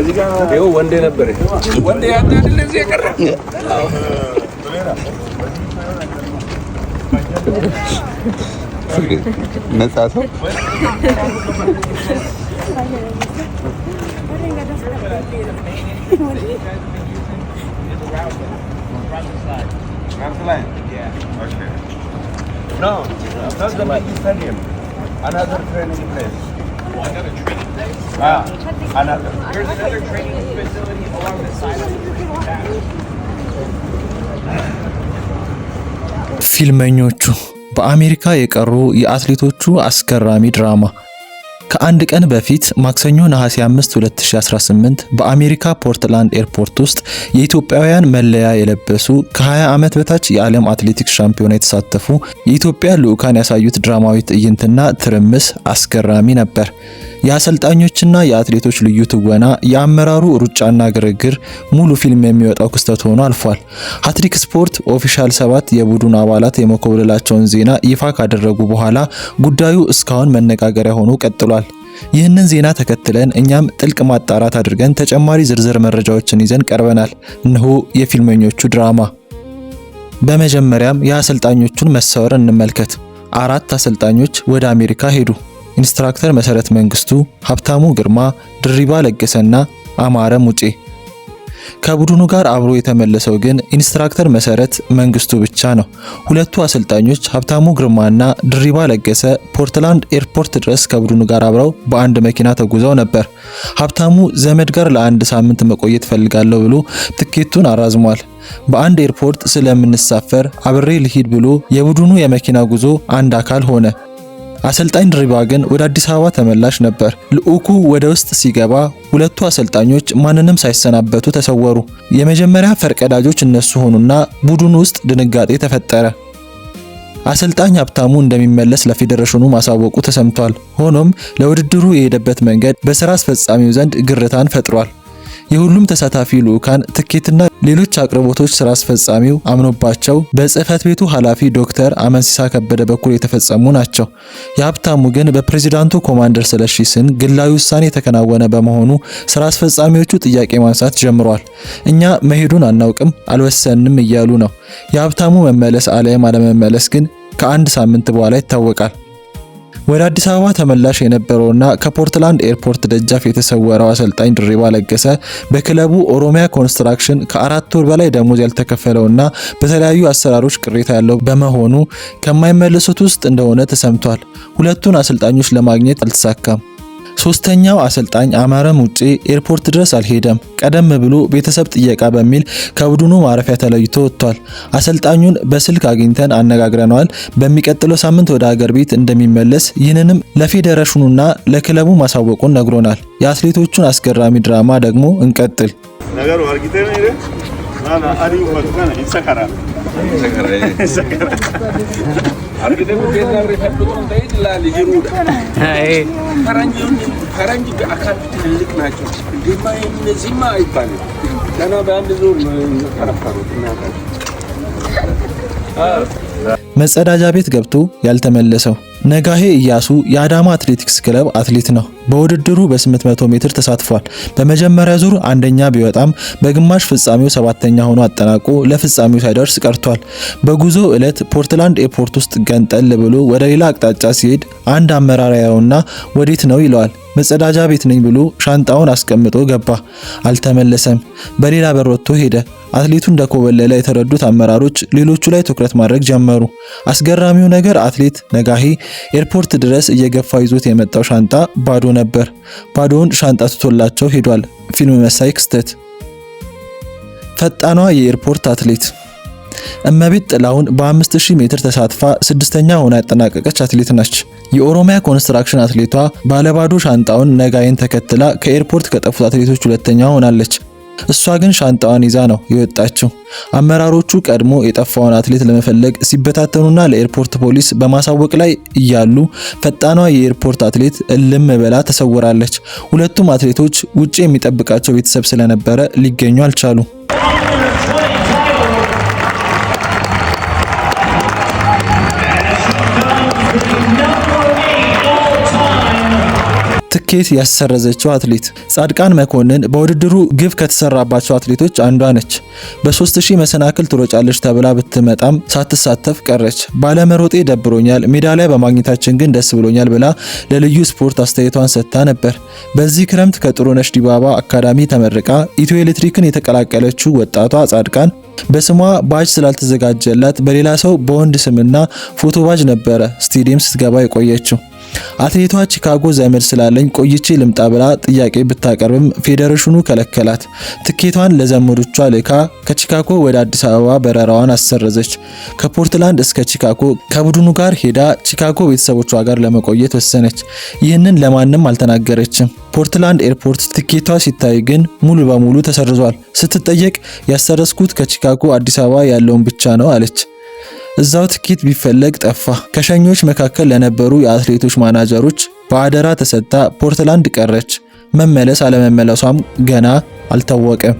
ይኸው ወንዴ ነበር ወንዴ ያንተ አይደል እዚህ የቀረ ነፃ ሰው No, that's the Mickey Stadium. Another training place. Another training place? Another. There's another training facility along the side of the ፊልመኞቹ በአሜሪካ የቀሩ የአትሌቶቹ አስገራሚ ድራማ ከአንድ ቀን በፊት ማክሰኞ ነሐሴ 5 2018 በአሜሪካ ፖርትላንድ ኤርፖርት ውስጥ የኢትዮጵያውያን መለያ የለበሱ ከ20 ዓመት በታች የዓለም አትሌቲክስ ሻምፒዮና የተሳተፉ የኢትዮጵያ ልዑካን ያሳዩት ድራማዊ ትዕይንትና ትርምስ አስገራሚ ነበር። የአሰልጣኞችና የአትሌቶች ልዩ ትወና፣ የአመራሩ ሩጫና ግርግር ሙሉ ፊልም የሚወጣው ክስተት ሆኖ አልፏል። ሃትሪክ ስፖርት ኦፊሻል 7 የቡድን አባላት የመኮብለላቸውን ዜና ይፋ ካደረጉ በኋላ ጉዳዩ እስካሁን መነጋገሪያ ሆኖ ቀጥሏል። ይህንን ዜና ተከትለን እኛም ጥልቅ ማጣራት አድርገን ተጨማሪ ዝርዝር መረጃዎችን ይዘን ቀርበናል። እነሆ የፊልመኞቹ ድራማ። በመጀመሪያም የአሰልጣኞቹን መሰወር እንመልከት። 4 አሰልጣኞች ወደ አሜሪካ ሄዱ። ኢንስትራክተር መሰረት መንግስቱ፣ ሀብታሙ ግርማ፣ ድሪባ ለገሰና አማረ ሙጬ። ከቡድኑ ጋር አብሮ የተመለሰው ግን ኢንስትራክተር መሰረት መንግስቱ ብቻ ነው። ሁለቱ አሰልጣኞች ሀብታሙ ግርማና ድሪባ ለገሰ ፖርትላንድ ኤርፖርት ድረስ ከቡድኑ ጋር አብረው በአንድ መኪና ተጉዘው ነበር። ሀብታሙ ዘመድ ጋር ለአንድ ሳምንት መቆየት ፈልጋለሁ ብሎ ትኬቱን አራዝሟል። በአንድ ኤርፖርት ስለምንሳፈር አብሬ ልሂድ ብሎ የቡድኑ የመኪና ጉዞ አንድ አካል ሆነ። አሰልጣኝ ድሪባ ግን ወደ አዲስ አበባ ተመላሽ ነበር። ልዑኩ ወደ ውስጥ ሲገባ ሁለቱ አሰልጣኞች ማንንም ሳይሰናበቱ ተሰወሩ። የመጀመሪያ ፈርቀዳጆች እነሱ ሆኑና ቡድኑ ውስጥ ድንጋጤ ተፈጠረ። አሰልጣኝ ሀብታሙ እንደሚመለስ ለፌዴሬሽኑ ማሳወቁ ተሰምቷል። ሆኖም ለውድድሩ የሄደበት መንገድ በስራ አስፈጻሚው ዘንድ ግርታን ፈጥሯል። የሁሉም ተሳታፊ ልዑካን ትኬትና ሌሎች አቅርቦቶች ስራ አስፈጻሚው አምኖባቸው በጽህፈት ቤቱ ኃላፊ ዶክተር አመንሲሳ ከበደ በኩል የተፈጸሙ ናቸው። የሀብታሙ ግን በፕሬዝዳንቱ ኮማንደር ስለሺ ስን ግላዊ ውሳኔ የተከናወነ በመሆኑ ስራ አስፈጻሚዎቹ ጥያቄ ማንሳት ጀምረዋል። እኛ መሄዱን አናውቅም፣ አልወሰንም እያሉ ነው። የሀብታሙ መመለስ አለያም አለመመለስ ግን ከአንድ ሳምንት በኋላ ይታወቃል። ወደ አዲስ አበባ ተመላሽ የነበረውና ከፖርትላንድ ኤርፖርት ደጃፍ የተሰወረው አሰልጣኝ ድሪባ ለገሰ በክለቡ ኦሮሚያ ኮንስትራክሽን ከ4 ወር በላይ ደሞዝ ያልተከፈለውና በተለያዩ አሰራሮች ቅሬታ ያለው በመሆኑ ከማይመለሱት ውስጥ እንደሆነ ተሰምቷል። ሁለቱን አሰልጣኞች ለማግኘት አልተሳካም። ሶስተኛው አሰልጣኝ አማረ ሙጬ ኤርፖርት ድረስ አልሄደም። ቀደም ብሎ ቤተሰብ ጥየቃ በሚል ከቡድኑ ማረፊያ ተለይቶ ወጥቷል። አሰልጣኙን በስልክ አግኝተን አነጋግረናል። በሚቀጥለው ሳምንት ወደ ሀገር ቤት እንደሚመለስ ይህንንም ለፌዴሬሽኑና ለክለቡ ማሳወቁን ነግሮናል። የአትሌቶቹን አስገራሚ ድራማ ደግሞ እንቀጥል። ነገሩ አርጊቴ ነው ናና አሪው ወጥተና ይሰከራ አርጊቴ ቢገና ረፈጥቶ እንዳይላል ይሩዳ አይ ፈረንጅ አካል ትልቅ ናቸው። እንዴማ እነዚህማ አይባልም። ገና በአንድ ዙር ተረፈሩት እናታቸው። መጸዳጃ ቤት ገብቶ ያልተመለሰው ነጋሄ ኢያሱ የአዳማ አትሌቲክስ ክለብ አትሌት ነው። በውድድሩ በ800 ሜትር ተሳትፏል። በመጀመሪያ ዙር አንደኛ ቢወጣም በግማሽ ፍጻሜው 7ኛ ሆኖ አጠናቆ ለፍጻሜው ሳይደርስ ቀርቷል። በጉዞ ዕለት ፖርትላንድ ኤርፖርት ውስጥ ገንጠል ብሎ ወደ ሌላ አቅጣጫ ሲሄድ አንድ አመራር ያየውና ወዴት ነው ይለዋል። መጸዳጃ ቤት ነኝ ብሎ ሻንጣውን አስቀምጦ ገባ። አልተመለሰም። በሌላ በር ወጥቶ ሄደ። አትሌቱ እንደኮበለለ የተረዱት አመራሮች ሌሎቹ ላይ ትኩረት ማድረግ ጀመሩ። አስገራሚው ነገር አትሌት ነጋሄ ኤርፖርት ድረስ እየገፋ ይዞት የመጣው ሻንጣ ባዶ ነበር። ባዶውን ሻንጣ ትቶላቸው ሄዷል። ፊልም መሳይ ክስተት። ፈጣኗ የኤርፖርት አትሌት እመቤት ጥላሁን በ5000 ሜትር ተሳትፋ 6ኛ ሆና ያጠናቀቀች አትሌት ነች። የኦሮሚያ ኮንስትራክሽን አትሌቷ ባለባዶ ሻንጣውን ነጋይን ተከትላ ከኤርፖርት ከጠፉት አትሌቶች 2ኛ ሆናለች። እሷ ግን ሻንጣዋን ይዛ ነው የወጣችው። አመራሮቹ ቀድሞ የጠፋውን አትሌት ለመፈለግ ሲበታተኑና ለኤርፖርት ፖሊስ በማሳወቅ ላይ እያሉ ፈጣኗ የኤርፖርት አትሌት እልም ብላ ተሰውራለች። ሁለቱም አትሌቶች ውጪ የሚጠብቃቸው ቤተሰብ ስለነበረ ሊገኙ አልቻሉ። ትኬት ያሰረዘችው አትሌት ጻድቃን መኮንን በውድድሩ ግብ ከተሰራባቸው አትሌቶች አንዷ ነች። በ3000 መሰናክል ትሮጫለች ተብላ ብትመጣም ሳትሳተፍ ቀረች። ባለመሮጤ ደብሮኛል፣ ሜዳሊያ በማግኘታችን ግን ደስ ብሎኛል ብላ ለልዩ ስፖርት አስተያየቷን ሰጥታ ነበር። በዚህ ክረምት ከጥሩነሽ ዲባባ አካዳሚ ተመርቃ ኢትዮ ኤሌክትሪክን የተቀላቀለችው ወጣቷ ጻድቃን በስሟ ባጅ ስላልተዘጋጀላት በሌላ ሰው በወንድ ስምና ፎቶ ባጅ ነበረ ስቴዲየም ስትገባ የቆየችው። አትሌቷ ቺካጎ ዘመድ ስላለኝ ቆይቼ ልምጣ ብላ ጥያቄ ብታቀርብም ፌዴሬሽኑ ከለከላት። ትኬቷን ለዘመዶቿ ልካ ከቺካጎ ወደ አዲስ አበባ በረራዋን አሰረዘች። ከፖርትላንድ እስከ ቺካጎ ከቡድኑ ጋር ሄዳ ቺካጎ ቤተሰቦቿ ጋር ለመቆየት ወሰነች። ይህንን ለማንም አልተናገረችም። ፖርትላንድ ኤርፖርት ትኬቷ ሲታይ ግን ሙሉ በሙሉ ተሰርዟል። ስትጠየቅ ያሰረዝኩት ከቺካጎ አዲስ አበባ ያለውን ብቻ ነው አለች። እዛው ትኬት ቢፈለግ ጠፋ። ከሸኞች መካከል ለነበሩ የአትሌቶች ማናጀሮች በአደራ ተሰጣ ፖርትላንድ ቀረች። መመለስ አለመመለሷም ገና አልታወቀም።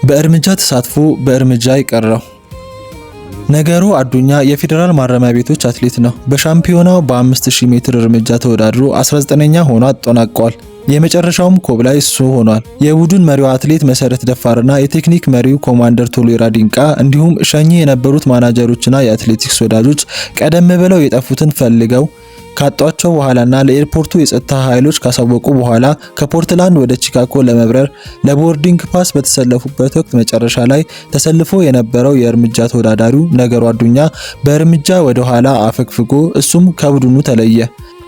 በእርምጃ ተሳትፎ በእርምጃ ይቀረው ነገሩ አዱኛ የፌዴራል ማረሚያ ቤቶች አትሌት ነው። በሻምፒዮናው በ5000 ሜትር እርምጃ ተወዳድሮ 19ኛ ሆኖ አጠናቋል። የመጨረሻውም ኮብ ላይ እሱ ሆኗል። የቡድን መሪው አትሌት መሰረት ደፋርና የቴክኒክ መሪው ኮማንደር ቶሌራ ዲንቃ እንዲሁም ሸኚ የነበሩት ማናጀሮችና የአትሌቲክስ ወዳጆች ቀደም ብለው የጠፉትን ፈልገው ካጧቸው በኋላና ለኤርፖርቱ የጸጥታ ኃይሎች ካሳወቁ በኋላ ከፖርትላንድ ወደ ቺካጎ ለመብረር ለቦርዲንግ ፓስ በተሰለፉበት ወቅት መጨረሻ ላይ ተሰልፎ የነበረው የእርምጃ ተወዳዳሪው ነገሩ አዱኛ በእርምጃ ወደ ኋላ አፈግፍጎ እሱም ከቡድኑ ተለየ።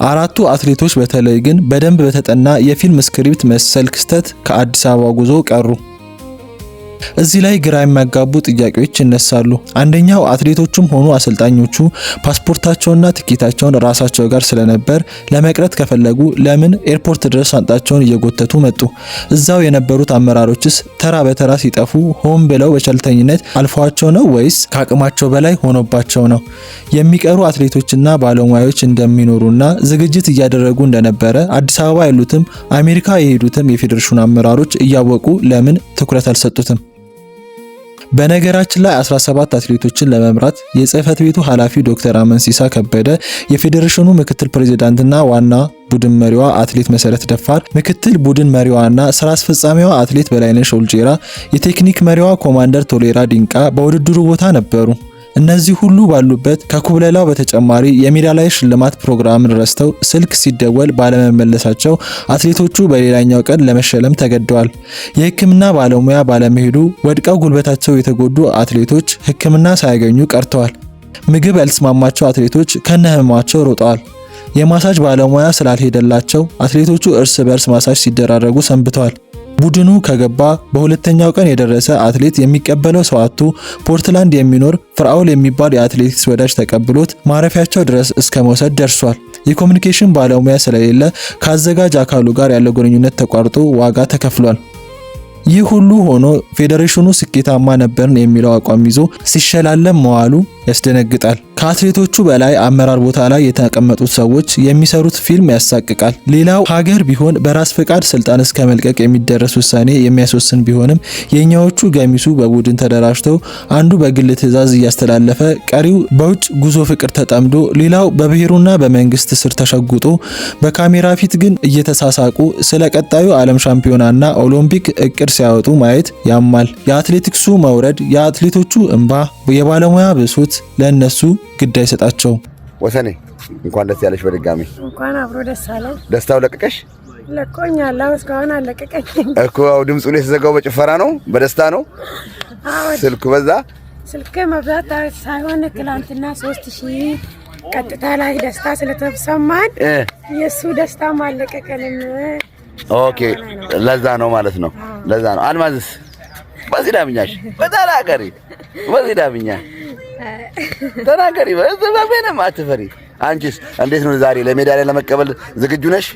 አራቱ አትሌቶች በተለይ ግን በደንብ በተጠና የፊልም ስክሪፕት መሰል ክስተት ከአዲስ አበባ ጉዞ ቀሩ። እዚህ ላይ ግራ የሚያጋቡ ጥያቄዎች ይነሳሉ። አንደኛው አትሌቶቹም ሆኑ አሰልጣኞቹ ፓስፖርታቸውና ትኬታቸውን ራሳቸው ጋር ስለነበር ለመቅረት ከፈለጉ ለምን ኤርፖርት ድረስ ሻንጣቸውን እየጎተቱ መጡ? እዛው የነበሩት አመራሮችስ ተራ በተራ ሲጠፉ ሆን ብለው በቸልተኝነት አልፈዋቸው ነው ወይስ ከአቅማቸው በላይ ሆኖባቸው ነው? የሚቀሩ አትሌቶችና ባለሙያዎች እንደሚኖሩና ዝግጅት እያደረጉ እንደነበረ አዲስ አበባ ያሉትም አሜሪካ የሄዱትም የፌዴሬሽኑ አመራሮች እያወቁ ለምን ትኩረት አልሰጡትም? በነገራችን ላይ 17 አትሌቶችን ለመምራት የጽህፈት ቤቱ ኃላፊ ዶክተር አመንሲሳ ከበደ፣ የፌዴሬሽኑ ምክትል ፕሬዝዳንትና ዋና ቡድን መሪዋ አትሌት መሰረት ደፋር፣ ምክትል ቡድን መሪዋና ስራ አስፈጻሚዋ አትሌት በላይነሽ ኦልጄራ፣ የቴክኒክ መሪዋ ኮማንደር ቶሌራ ዲንቃ በውድድሩ ቦታ ነበሩ። እነዚህ ሁሉ ባሉበት ከኩብለላው በተጨማሪ የሜዳሊያ ሽልማት ፕሮግራምን ረስተው ስልክ ሲደወል ባለመመለሳቸው አትሌቶቹ በሌላኛው ቀን ለመሸለም ተገደዋል። የሕክምና ባለሙያ ባለመሄዱ ወድቀው ጉልበታቸው የተጎዱ አትሌቶች ሕክምና ሳያገኙ ቀርተዋል። ምግብ ያልተስማማቸው አትሌቶች ከነህመማቸው ሮጠዋል። የማሳጅ ባለሙያ ስላልሄደላቸው አትሌቶቹ እርስ በርስ ማሳጅ ሲደራረጉ ሰንብተዋል። ቡድኑ ከገባ በሁለተኛው ቀን የደረሰ አትሌት የሚቀበለው ሰው አጥቶ ፖርትላንድ የሚኖር ፍራኦል የሚባል የአትሌቲክስ ወዳጅ ተቀብሎት ማረፊያቸው ድረስ እስከ መውሰድ ደርሷል። የኮሙኒኬሽን ባለሙያ ስለሌለ ከአዘጋጅ አካሉ ጋር ያለው ግንኙነት ተቋርጦ ዋጋ ተከፍሏል። ይህ ሁሉ ሆኖ ፌዴሬሽኑ ስኬታማ ነበርን የሚለው አቋም ይዞ ሲሸላለም መዋሉ ያስደነግጣል። ከአትሌቶቹ በላይ አመራር ቦታ ላይ የተቀመጡት ሰዎች የሚሰሩት ፊልም ያሳቅቃል። ሌላው ሀገር ቢሆን በራስ ፈቃድ ስልጣን እስከ መልቀቅ የሚደረስ ውሳኔ የሚያስወስን ቢሆንም የኛዎቹ ገሚሱ በቡድን ተደራጅተው አንዱ በግል ትዕዛዝ እያስተላለፈ፣ ቀሪው በውጭ ጉዞ ፍቅር ተጠምዶ፣ ሌላው በብሔሩና በመንግስት ስር ተሸጉጦ በካሜራ ፊት ግን እየተሳሳቁ ስለ ቀጣዩ ዓለም ሻምፒዮናና ኦሎምፒክ እቅድ ሲያወጡ ማየት ያማል። የአትሌቲክሱ መውረድ፣ የአትሌቶቹ እንባ፣ የባለሙያ ብሶት ለነሱ ግድ አይሰጣቸው። ወሰኔ እንኳን ደስ ያለሽ በድጋሚ። እንኳን አብሮ ደስ አለን። ደስታው ለቀቀሽ? ለቆኛል። እስካሁን አለቀቀኝ እኮ። ድምፁ ላይ የተዘጋው በጭፈራ ነው በደስታ ነው? አዎ። ስልኩ በዛ። ስልክ መብዛት ሳይሆን ትላንትና 3000 ቀጥታ ላይ ደስታ ስለተሰማን የሱ ደስታ ማለቀቀንም። ኦኬ፣ ለዛ ነው ማለት ነው። ለዛ ነው። አልማዝስ በዚህ ዳምኛሽ በተናገሪ፣ በዚህ ዳምኛ ተናገሪ፣ በዚህ አትፈሪ። አንቺስ እንዴት ነው ዛሬ ለሜዳሊያ ለመቀበል ዝግጁ ነሽ?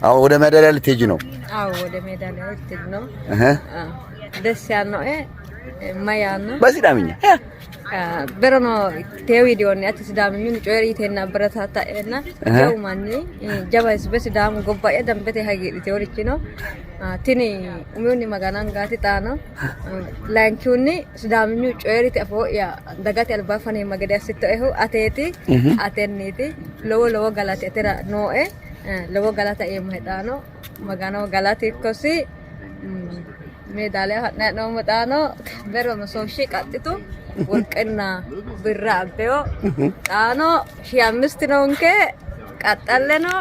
አዎ፣ ወደ ሜዳሊያ ልትሄጂ ነው? አዎ፣ ወደ ሜዳሊያ ልትሄጂ ነው። ደስ ያለው ማያና በሲዳምኛ በረኖ ቴዊዲዮን ያት ሲዳምኙ ጮሪቴና በረታታ እና ያው ማኒ ጀባስ በሲዳም ጎባየ ደንበቴ ሀጊ ቴዎሪቺ ነው ቲኒ ኡሚኒ ማጋናን ጋቲ ጣኖ ላንኪውኒ ሲዳምኙ ጮሪቴ አፎ ያ ደጋቲ አልባፈኔ ማገዳ ሲተው አቴቲ አቴኒቲ ለወ ጋላቲ ተራ ኖኤ ለወ ጋላታ የማይጣኖ ማጋናው ጋላቲ ኮሲ ሜዳሊያ ነው መጣኖ በረኖ ሶሺ ቀጥቱ ወርቅና ብራ አበዮ ጣኖ ሺ 5 ነው እንከ ቀጠለ ነው